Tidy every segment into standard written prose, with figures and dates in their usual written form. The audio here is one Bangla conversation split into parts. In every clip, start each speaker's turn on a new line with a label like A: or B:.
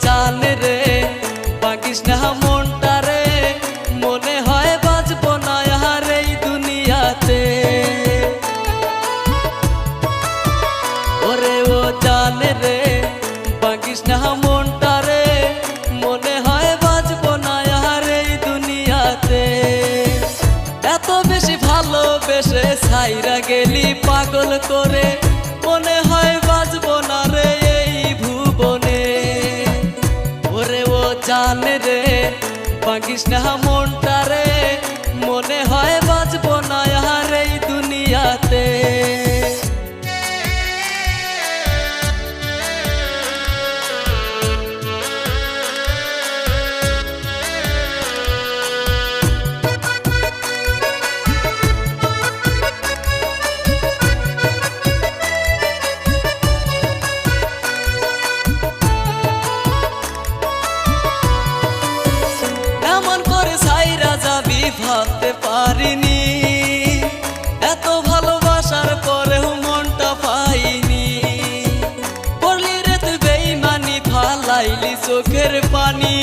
A: জান রে বাকিস না মনটা রে, মনে হয় বাঁচবো না আর এই দুনিয়াতে। ওরে ও জান রে বাকিস না মনটা রে, মনে হয় বাঁচবো না আর এই দুনিয়াতে। এত বেশি ভালোবেসে ছাইরা গেলি পাগল করে, মনে হয় বাঁচবো না রে এই ভুবনে। ওরে ও জান রে বাকিস না মনটা রে, মনে হয় বাঁচবো না আর এই দুনিয়াতে। ভাবতে পারিনি এত ভালোবাসার পরেও মনটা পাইনি। বললি রে তুই বেইমানি, ফালাইলি চোখের পানি,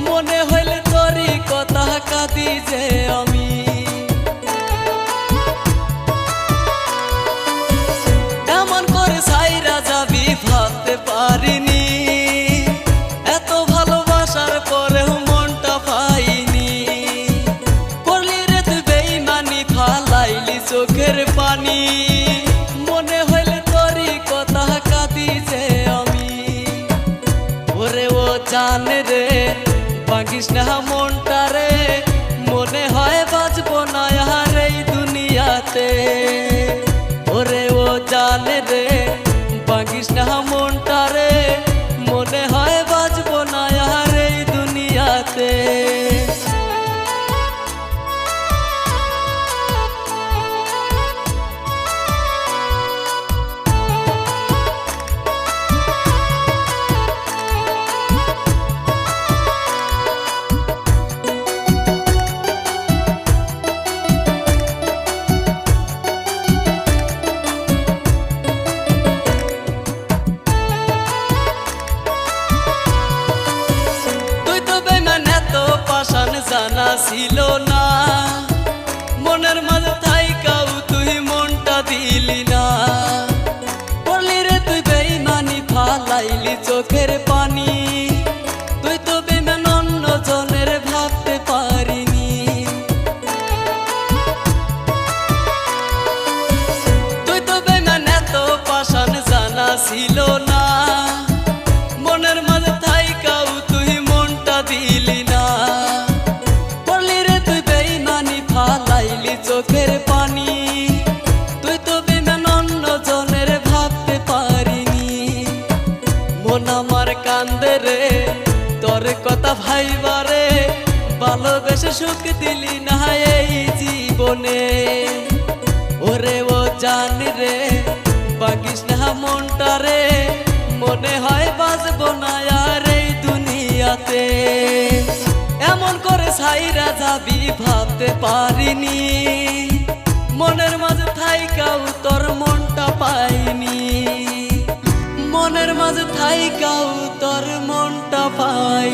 A: মনে হইলে তোরই কথা কাঁদি যে আমি। এমন করে ছাইরা যাবি ভাবতে পারিনি, এত ভালোবাসার পরেও মনটা পাইনি। ফালাইলি চোখের পানি, মনে হইলে তোরই কথা কাঁদি যে আমি। ওরে ও জান রে বাকিস না মনটা রে, মনে হয় বাঁচবো না আর এই দুনিয়াতে। ওরে ও জান রে বাকিস না মনটা রে, মনে হয় বাঁচবো না আর এই দুনিয়াতে। জানা ছিল না মনের মাঝে থাইকাও তুই মনটা দিলি না। বললি রে তুই বেইমানি, ফালাইলি চোখের পানি, তুই তো বেমান অন্য জনের ভাবতে পারিনি। তুই তো বেমান এত পাষাণ জানা ছিল না, মনের মাঝে থাইকাও তুই মনটা দিলি না। ফালাইলি চোখের পানি, তুই তো বেমান অন্য জনের ভাবতে পারিনি। মন আমার কান্দে রে তোর কথা ভাইবারে, ভালোবেসে সুখ দিলি না এই জীবনে। ওরে ও জান রে বাকিস না মনটা রে, মনে হয় বাঁচবো না আর এই দুনিয়াতে। এমন করে ছাইরা যাবি ভাবতে পারিনি, মনের মাঝে থাইকাও তোর মনটা পাইনি। মনের মাঝে থাইকাও তোর মনটা পাই।